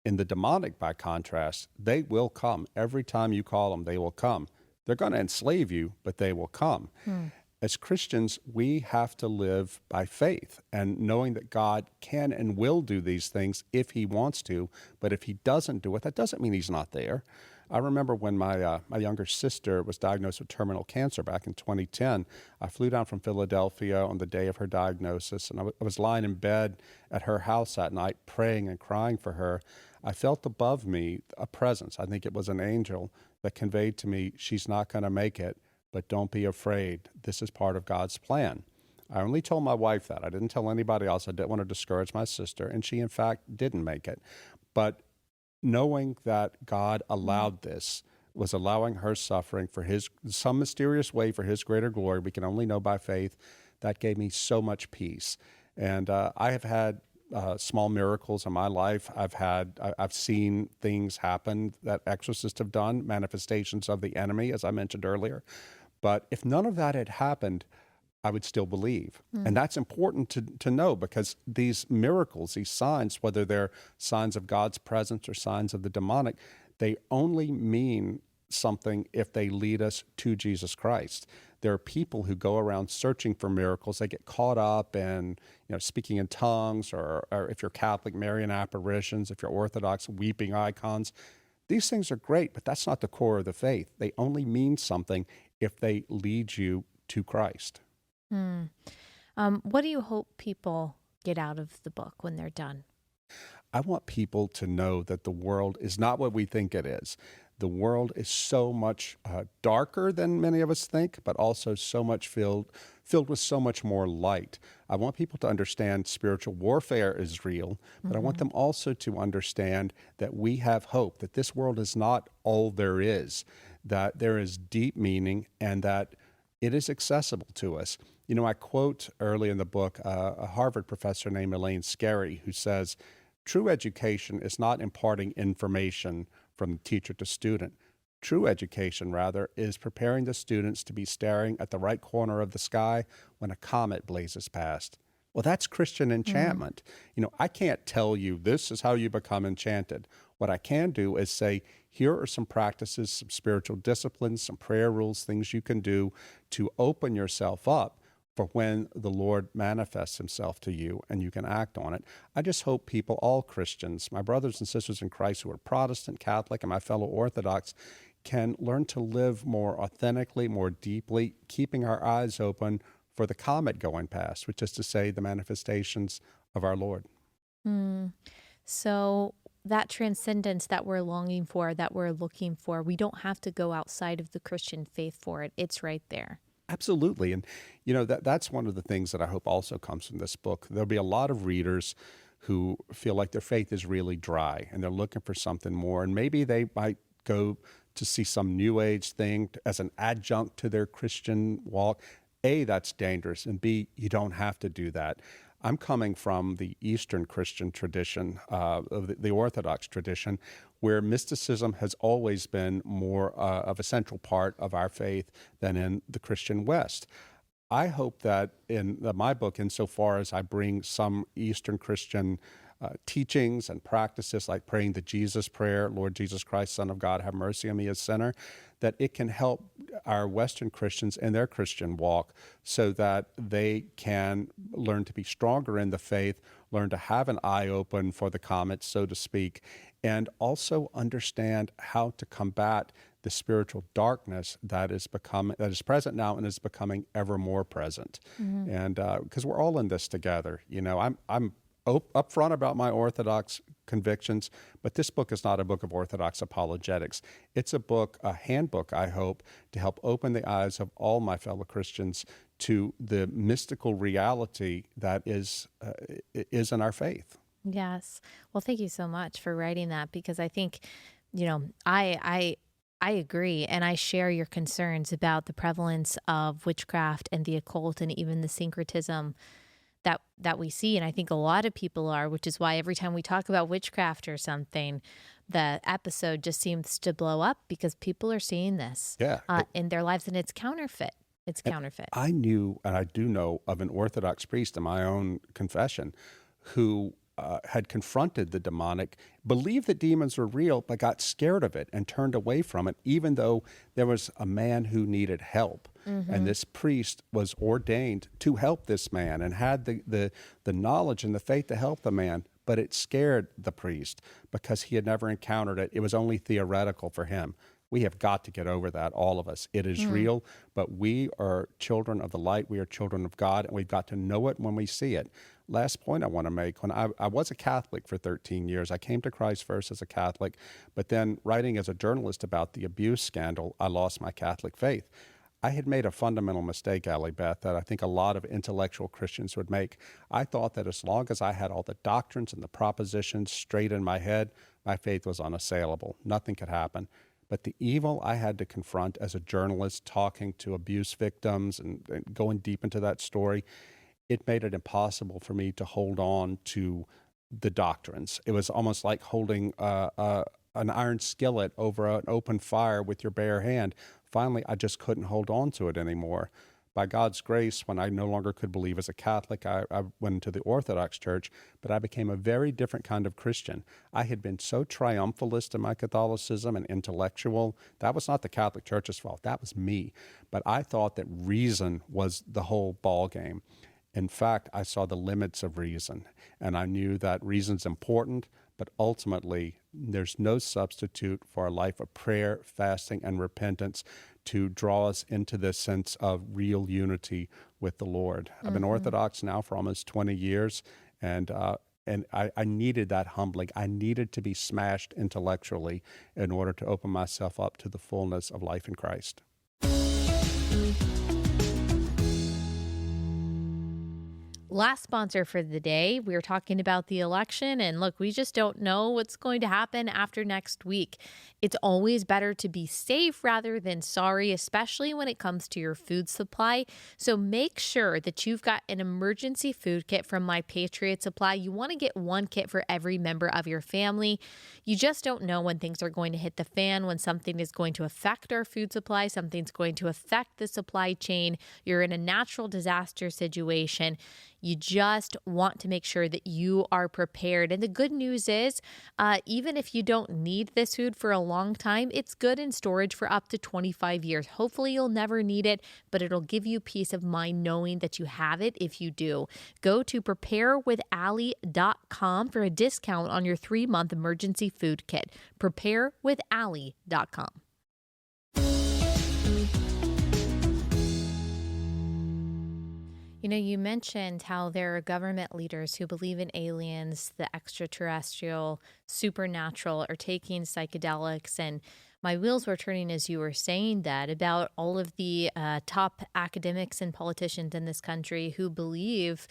In the demonic, by contrast, they will come. Every time you call them, they will come. They're going to enslave you, but they will come. As Christians, we have to live by faith and knowing that God can and will do these things if he wants to, but if he doesn't do it, that doesn't mean he's not there. I remember when my younger sister was diagnosed with terminal cancer back in 2010, I flew down from Philadelphia on the day of her diagnosis, and I was lying in bed at her house that night praying and crying for her. I felt above me a presence. I think it was an angel that conveyed to me, she's not going to make it, but don't be afraid. This is part of God's plan. I only told my wife that. I didn't tell anybody else. I didn't want to discourage my sister, and she, in fact, didn't make it. But knowing that God allowed this, was allowing her suffering for some mysterious way for his greater glory, we can only know by faith, that gave me so much peace. And I have had small miracles in my life. I've seen things happen that exorcists have done, manifestations of the enemy, as I mentioned earlier. But if none of that had happened, I would still believe. And that's important to know, because these miracles, these signs, whether they're signs of God's presence or signs of the demonic, they only mean something if they lead us to Jesus Christ. There are people who go around searching for miracles. They get caught up in, speaking in tongues, or if you're Catholic, Marian apparitions, if you're Orthodox, weeping icons. These things are great, but that's not the core of the faith. They only mean something if they lead you to Christ. What do you hope people get out of the book when they're done? I want people to know that the world is not what we think it is. The world is so much darker than many of us think, but also so much filled with so much more light. I want people to understand spiritual warfare is real, but I want them also to understand that we have hope, that this world is not all there is, that there is deep meaning, and that it is accessible to us. I quote early in the book a Harvard professor named Elaine Scarry, who says, true education is not imparting information from teacher to student. True education, rather, is preparing the students to be staring at the right corner of the sky when a comet blazes past. Well, that's Christian enchantment. I can't tell you this is how you become enchanted. What I can do is say, here are some practices, some spiritual disciplines, some prayer rules, things you can do to open yourself up for when the Lord manifests himself to you and you can act on it. I just hope people, all Christians, my brothers and sisters in Christ who are Protestant, Catholic, and my fellow Orthodox, can learn to live more authentically, more deeply, keeping our eyes open for the comet going past, which is to say the manifestations of our Lord. So that transcendence that we're longing for, that we're looking for, we don't have to go outside of the Christian faith for it. It's right there. Absolutely. And, that's one of the things that I hope also comes from this book. There'll be a lot of readers who feel like their faith is really dry and they're looking for something more. And maybe they might go to see some New Age thing as an adjunct to their Christian walk. A, that's dangerous. And B, you don't have to do that. I'm coming from the Eastern Christian tradition, of the Orthodox tradition, where mysticism has always been more of a central part of our faith than in the Christian West. I hope that in my book, insofar as I bring some Eastern Christian teachings and practices like praying the Jesus prayer, Lord Jesus Christ, Son of God, have mercy on me, a sinner, that it can help our Western Christians in their Christian walk so that they can learn to be stronger in the faith, learn to have an eye open for the comet, so to speak, and also understand how to combat the spiritual darkness that is present now and is becoming ever more present. And because we're all in this together, I'm upfront about my Orthodox convictions, but this book is not a book of Orthodox apologetics. It's a handbook, I hope, to help open the eyes of all my fellow Christians to the mystical reality that is in our faith. Yes. Well, thank you so much for writing that, because I think, I agree, and I share your concerns about the prevalence of witchcraft and the occult and even the syncretism that we see. And I think a lot of people are, which is why every time we talk about witchcraft or something, the episode just seems to blow up because people are seeing this in their lives, and it's counterfeit. It's counterfeit. I knew, and I do know, of an Orthodox priest in my own confession who had confronted the demonic, believed that demons were real, but got scared of it and turned away from it, even though there was a man who needed help. And this priest was ordained to help this man and had the knowledge and the faith to help the man, but it scared the priest because he had never encountered it. It was only theoretical for him. We have got to get over that, all of us. It is real, but we are children of the light. We are children of God, and we've got to know it when we see it. Last point I want to make, when I was a Catholic for 13 years, I came to Christ first as a Catholic, but then writing as a journalist about the abuse scandal, I lost my Catholic faith. I had made a fundamental mistake, Allie, Beth, that I think a lot of intellectual Christians would make. I thought that as long as I had all the doctrines and the propositions straight in my head, my faith was unassailable. Nothing could happen. But the evil I had to confront as a journalist, talking to abuse victims and going deep into that story, it made it impossible for me to hold on to the doctrines. It was almost like holding an iron skillet over an open fire with your bare hand. Finally, I just couldn't hold on to it anymore. By God's grace, when I no longer could believe as a Catholic, I went into the Orthodox Church, but I became a very different kind of Christian. I had been so triumphalist in my Catholicism and intellectual. That was not the Catholic Church's fault. That was me. But I thought that reason was the whole ball game. In fact, I saw the limits of reason, and I knew that reason's important, but ultimately, there's no substitute for a life of prayer, fasting, and repentance to draw us into this sense of real unity with the Lord. I've been Orthodox now for almost 20 years, and I needed that humbling. I needed to be smashed intellectually in order to open myself up to the fullness of life in Christ. Last sponsor for the day, we were talking about the election, and look, we just don't know what's going to happen after next week. It's always better to be safe rather than sorry, especially when it comes to your food supply. So make sure that you've got an emergency food kit from My Patriot Supply. You want to get one kit for every member of your family. You just don't know when things are going to hit the fan, when something is going to affect our food supply, something's going to affect the supply chain. You're in a natural disaster situation. You just want to make sure that you are prepared. And the good news is, even if you don't need this food for a long time, it's good in storage for up to 25 years. Hopefully you'll never need it, but it'll give you peace of mind knowing that you have it if you do. Go to preparewithallie.com for a discount on your 3-month emergency food kit. Preparewithallie.com. You know, you mentioned how there are government leaders who believe in aliens, the extraterrestrial, supernatural, or taking psychedelics. And my wheels were turning as you were saying that about all of the top academics and politicians in this country who believe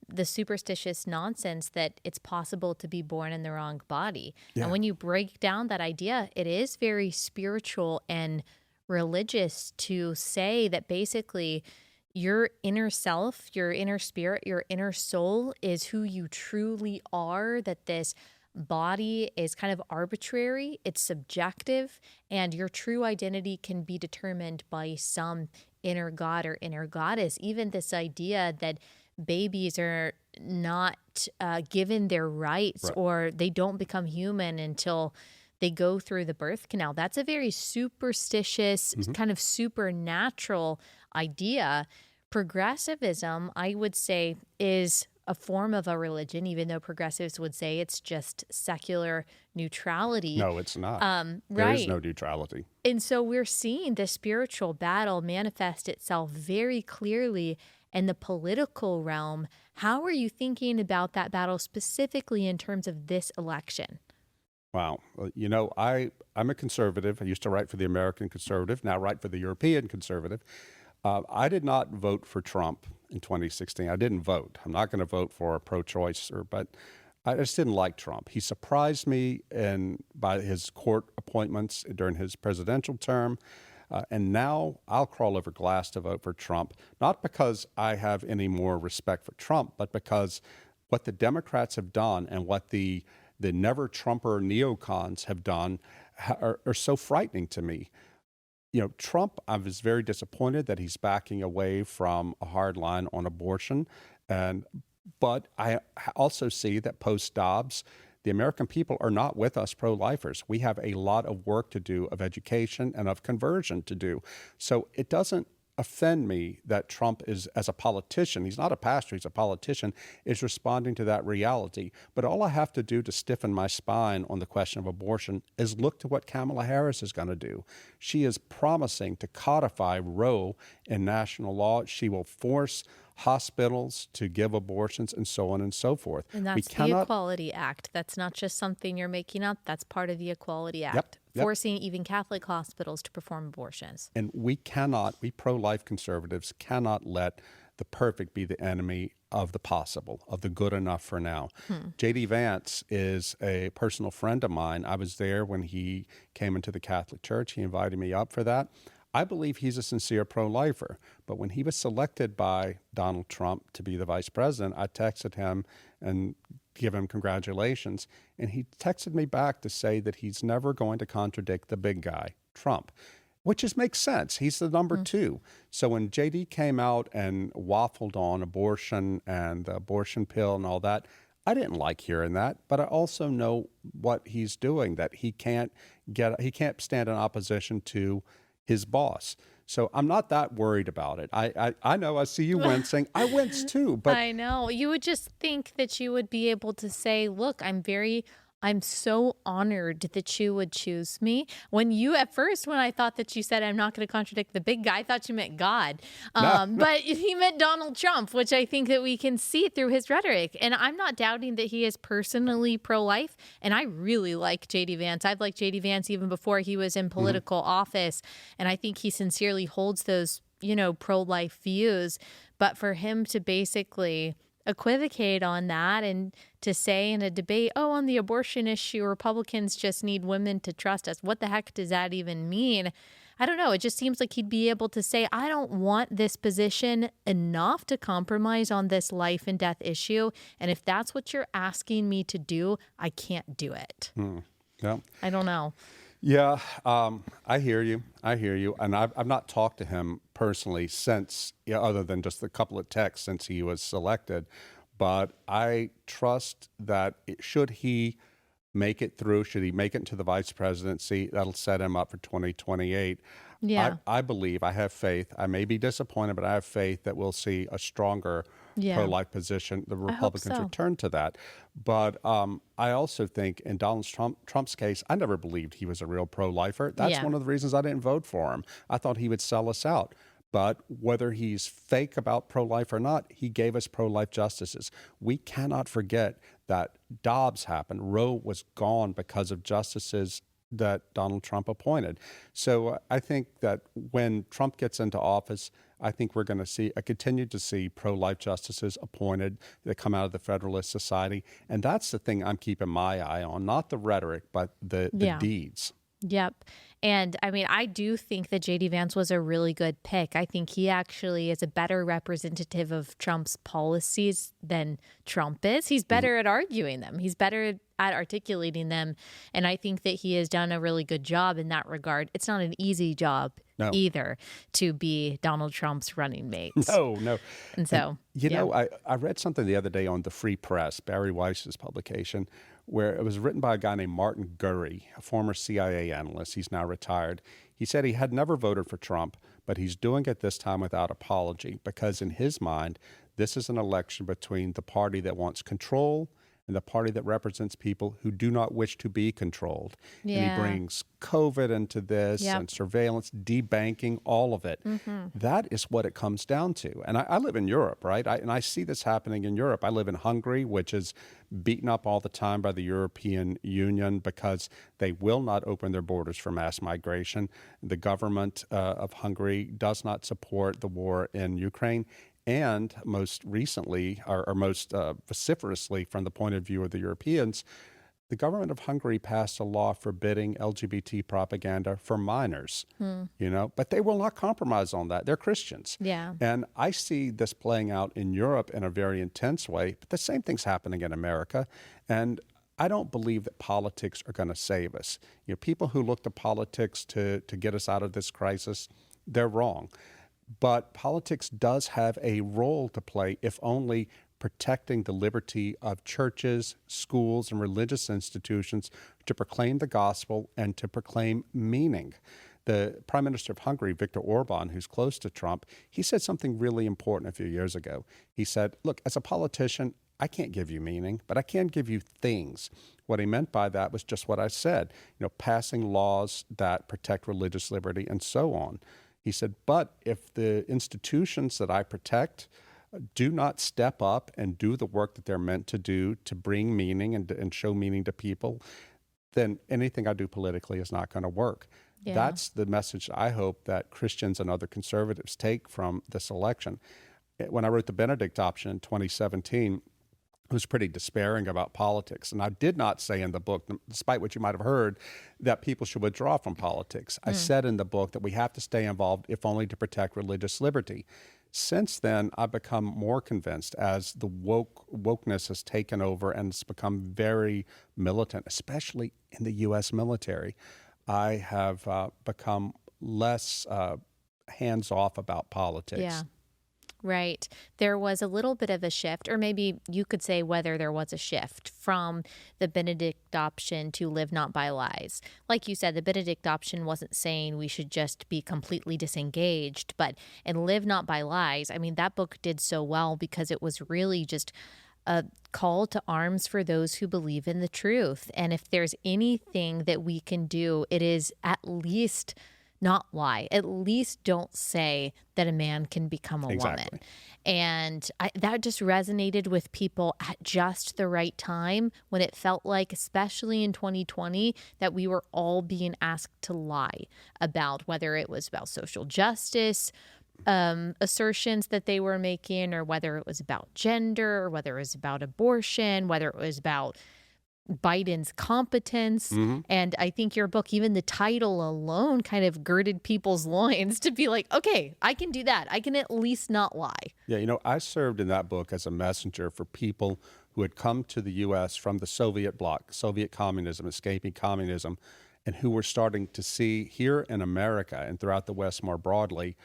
the superstitious nonsense that it's possible to be born in the wrong body. Yeah. And when you break down that idea, it is very spiritual and religious to say that basically your inner self, your inner spirit, your inner soul is who you truly are, that this body is kind of arbitrary, it's subjective, and your true identity can be determined by some inner god or inner goddess. Even this idea that babies are not given their rights, Right. or they don't become human until they go through the birth canal. That's a very superstitious, kind of supernatural idea. Progressivism, I would say, is a form of a religion, even though progressives would say it's just secular neutrality. No, it's not. There Right. is no neutrality. And so we're seeing the spiritual battle manifest itself very clearly in the political realm. How are you thinking about that battle specifically in terms of this election? Wow. Well, you know, I'm a conservative. I used to write for the American Conservative, now write for the European Conservative. I did not vote for Trump in 2016. I didn't vote. I'm not going to vote for a pro-choice, but I just didn't like Trump. He surprised me by his court appointments during his presidential term. And now I'll crawl over glass to vote for Trump, not because I have any more respect for Trump, but because what the Democrats have done and what the never-Trumper neocons have done are so frightening to me. You know, Trump, I was very disappointed that he's backing away from a hard line on abortion. But I also see that post-Dobbs, the American people are not with us pro-lifers. We have a lot of work to do, of education and of conversion to do. So it doesn't offend me that Trump is, as a politician, he's not a pastor, he's a politician, is responding to that reality. But all I have to do to stiffen my spine on the question of abortion is look to what Kamala Harris is going to do. She is promising to codify Roe in national law. She will force hospitals to give abortions and so on and so forth. And that's the Equality Act. That's not just something you're making up. That's part of the Equality Act, forcing even Catholic hospitals to perform abortions. And we pro-life conservatives cannot let the perfect be the enemy of the possible, of the good enough for now. JD Vance is a personal friend of mine. I was there when he came into the Catholic Church. He invited me up for that. I believe he's a sincere pro-lifer, but when he was selected by Donald Trump to be the vice president, I texted him and give him congratulations, and he texted me back to say that he's never going to contradict the big guy, Trump, which just makes sense. He's the number two. So when JD came out and waffled on abortion and the abortion pill and all that, I didn't like hearing that, but I also know what he's doing, that he can't stand in opposition to his boss. So I'm not that worried about it. I know, I see you wincing. I wince too, but I know. You would just think that you would be able to say, look, I'm so honored that you would choose me. When I thought that you said I'm not going to contradict the big guy, I thought you meant God. But he meant Donald Trump, which I think that we can see through his rhetoric. And I'm not doubting that he is personally pro-life. And I really like JD Vance. I've liked JD Vance even before he was in political office. And I think he sincerely holds those, pro-life views. But for him to basically equivocate on that and to say in a debate, on the abortion issue, Republicans just need women to trust us. What the heck does that even mean? I don't know. It just seems like he'd be able to say, I don't want this position enough to compromise on this life and death issue. And if that's what you're asking me to do, I can't do it. Yeah. I don't know. Yeah, I hear you. And I've not talked to him personally since, other than just a couple of texts since he was selected. But I trust that should he make it through, should he make it into the vice presidency, that'll set him up for 2028. Yeah. I believe, I have faith. I may be disappointed, but I have faith that we'll see a stronger pro-life position. The Republicans return to that. But I also think in Donald Trump's case, I never believed he was a real pro-lifer. That's one of the reasons I didn't vote for him. I thought he would sell us out. But whether he's fake about pro-life or not, he gave us pro-life justices. We cannot forget that Dobbs happened. Roe was gone because of justices that Donald Trump appointed. So I think that when Trump gets into office, I think we're going to continue to see pro-life justices appointed that come out of the Federalist Society. And that's the thing I'm keeping my eye on, not the rhetoric, but the deeds. Yep. And I mean, I do think that JD Vance was a really good pick. I think he actually is a better representative of Trump's policies than Trump is. He's better at arguing them. He's better at articulating them. And I think that he has done a really good job in that regard. It's not an easy job either to be Donald Trump's running mate. No. And so, I read something the other day on the Free Press, Barry Weiss's publication, where it was written by a guy named Martin Gurry, a former CIA analyst. He's now retired. He said he had never voted for Trump, but he's doing it this time without apology because in his mind, this is an election between the party that wants control and the party that represents people who do not wish to be controlled. And he brings COVID into this and surveillance, debanking, all of it. That is what it comes down to. And I live in Europe, right? And I see this happening in Europe. I live in Hungary, which is beaten up all the time by the European Union because they will not open their borders for mass migration. The government of Hungary does not support the war in Ukraine. And most recently, or most vociferously from the point of view of the Europeans, the government of Hungary passed a law forbidding LGBT propaganda for minors, but they will not compromise on that. They're Christians. Yeah. And I see this playing out in Europe in a very intense way, but the same thing's happening in America. And I don't believe that politics are going to save us. People who look to politics to get us out of this crisis, they're wrong. But politics does have a role to play, if only protecting the liberty of churches, schools, and religious institutions to proclaim the gospel and to proclaim meaning. The Prime Minister of Hungary, Viktor Orban, who's close to Trump, he said something really important a few years ago. He said, look, as a politician, I can't give you meaning, but I can give you things. What he meant by that was just what I said, passing laws that protect religious liberty and so on. He said, but if the institutions that I protect do not step up and do the work that they're meant to do to bring meaning and show meaning to people, then anything I do politically is not going to work. Yeah. That's the message I hope that Christians and other conservatives take from this election. When I wrote the Benedict option in 2017, was pretty despairing about politics. And I did not say in the book, despite what you might have heard, that people should withdraw from politics. I said in the book that we have to stay involved, if only to protect religious liberty. Since then, I've become more convinced as the wokeness has taken over and it's become very militant, especially in the U.S. military. I have become less hands-off about politics. Yeah. Right. There was a little bit of a shift, or maybe you could say whether there was a shift from the Benedict option to live not by lies. Like you said, the Benedict option wasn't saying we should just be completely disengaged, but in Live Not by Lies, I mean, that book did so well because it was really just a call to arms for those who believe in the truth. And if there's anything that we can do, it is at least not lie. At least don't say that a man can become a woman. And that just resonated with people at just the right time when it felt like, especially in 2020, that we were all being asked to lie about whether it was about social justice assertions that they were making, or whether it was about gender, or whether it was about abortion, whether it was about Biden's competence. And I think your book, even the title alone, kind of girded people's loins to be like, okay, I can do that. I can at least not lie. Yeah, I served in that book as a messenger for people who had come to the U.S. from the Soviet bloc, Soviet communism, escaping communism, and who were starting to see here in America and throughout the West more broadly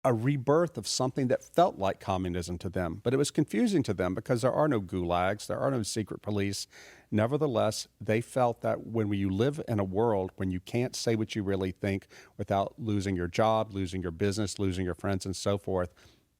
a rebirth of something that felt like communism to them, but it was confusing to them because there are no gulags, there are no secret police. Nevertheless, they felt that when you live in a world when you can't say what you really think without losing your job, losing your business, losing your friends, and so forth,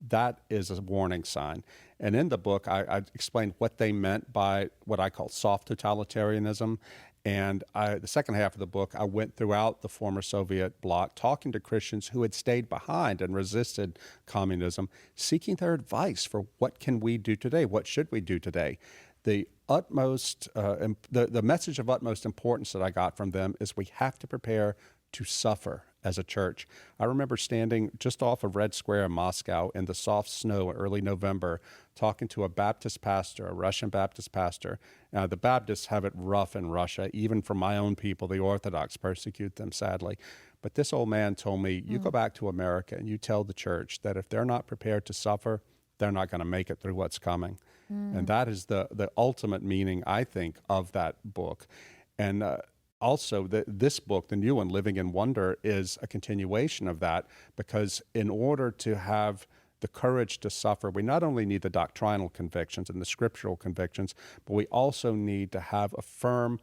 that is a warning sign. And in the book, I explained what they meant by what I call soft totalitarianism. And the second half of the book, I went throughout the former Soviet bloc talking to Christians who had stayed behind and resisted communism, seeking their advice for what can we do today? What should we do today? The message of utmost importance that I got from them is we have to prepare to suffer as a church. I remember standing just off of Red Square in Moscow in the soft snow early November, talking to a Baptist pastor, a Russian Baptist pastor. The Baptists have it rough in Russia. Even for my own people, the Orthodox persecute them, sadly. But this old man told me, you go back to America and you tell the church that if they're not prepared to suffer, they're not going to make it through what's coming. And that is the ultimate meaning, I think, of that book. And also, this book, the new one, Living in Wonder, is a continuation of that, because in order to have the courage to suffer, we not only need the doctrinal convictions and the scriptural convictions, but we also need to have a firm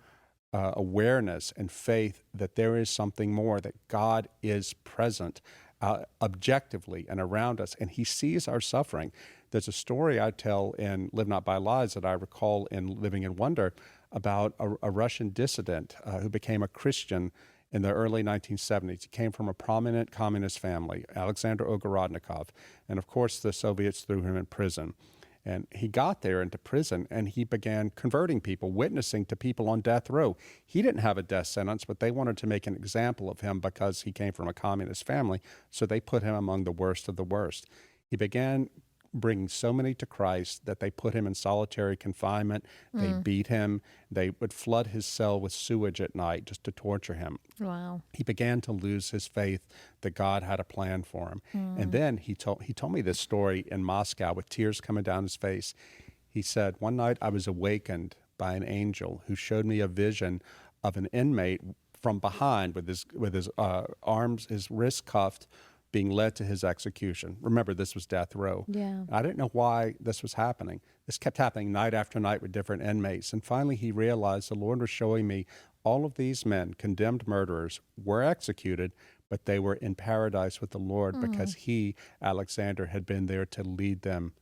awareness and faith that there is something more, that God is present objectively and around us, and he sees our suffering. There's a story I tell in Live Not by Lies that I recall in Living in Wonder about a Russian dissident who became a Christian in the early 1970s. He came from a prominent communist family, Alexander Ogorodnikov, and of course the Soviets threw him in prison. And he got there into prison and he began converting people, witnessing to people on death row. He didn't have a death sentence, but they wanted to make an example of him because he came from a communist family, so they put him among the worst of the worst. He began bringing so many to Christ that they put him in solitary confinement. They beat him. They would flood his cell with sewage at night just to torture him. Wow. He began to lose his faith that God had a plan for him. And then he told me this story in Moscow with tears coming down his face. He said, one night I was awakened by an angel who showed me a vision of an inmate from behind with his arms, his wrists cuffed, being led to his execution. Remember, this was death row. Yeah. I didn't know why this was happening. This kept happening night after night with different inmates. And finally, he realized the Lord was showing me all of these men, condemned murderers, were executed, but they were in paradise with the Lord because he, Alexander, had been there to lead them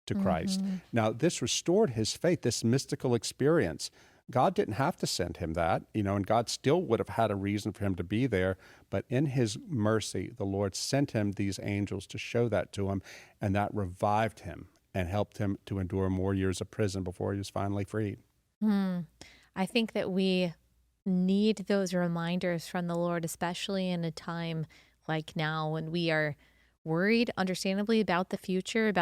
to Christ. Now, this restored his faith, this mystical experience. God didn't have to send him that, and God still would have had a reason for him to be there. But in his mercy, the Lord sent him these angels to show that to him, and that revived him and helped him to endure more years of prison before he was finally freed. I think that we need those reminders from the Lord, especially in a time like now when we are worried, understandably, about the future of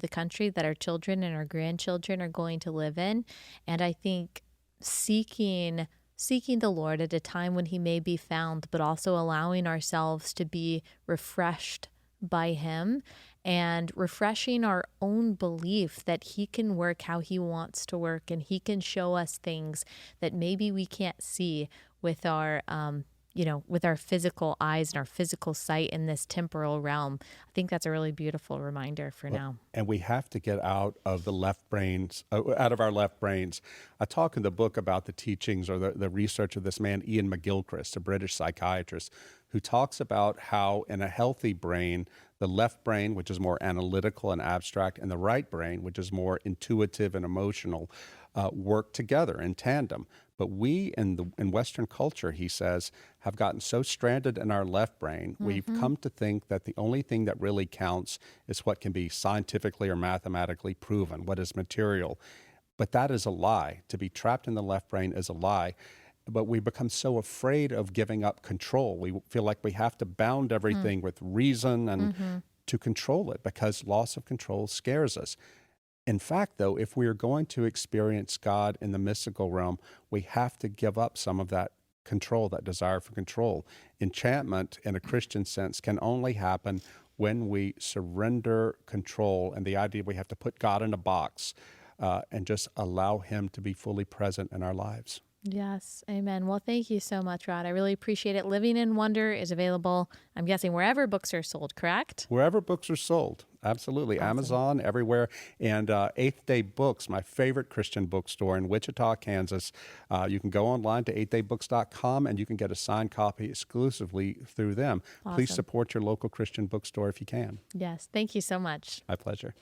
the country that our children and our grandchildren are going to live in. And I think seeking the Lord at a time when he may be found, but also allowing ourselves to be refreshed by him and refreshing our own belief that he can work how he wants to work, and he can show us things that maybe we can't see with our with our physical eyes and our physical sight in this temporal realm. I think that's a really beautiful reminder for now. And we have to get out of our left brains. I talk in the book about the teachings or the research of this man, Ian McGilchrist, a British psychiatrist, who talks about how in a healthy brain, the left brain, which is more analytical and abstract, and the right brain, which is more intuitive and emotional, work together in tandem. But we in Western culture, he says, have gotten so stranded in our left brain, we've come to think that the only thing that really counts is what can be scientifically or mathematically proven, what is material. But that is a lie. To be trapped in the left brain is a lie. But we become so afraid of giving up control. We feel like we have to bound everything with reason and to control it, because loss of control scares us. In fact, though, if we are going to experience God in the mystical realm, we have to give up some of that control, that desire for control. Enchantment, in a Christian sense, can only happen when we surrender control, and the idea we have to put God in a box and just allow him to be fully present in our lives. Yes. Amen. Well, thank you so much, Rod. I really appreciate it. Living in Wonder is available, I'm guessing, wherever books are sold, correct? Wherever books are sold. Absolutely. Awesome. Amazon, everywhere. And Eighth Day Books, my favorite Christian bookstore in Wichita, Kansas. You can go online to eighthdaybooks.com and you can get a signed copy exclusively through them. Awesome. Please support your local Christian bookstore if you can. Yes. Thank you so much. My pleasure.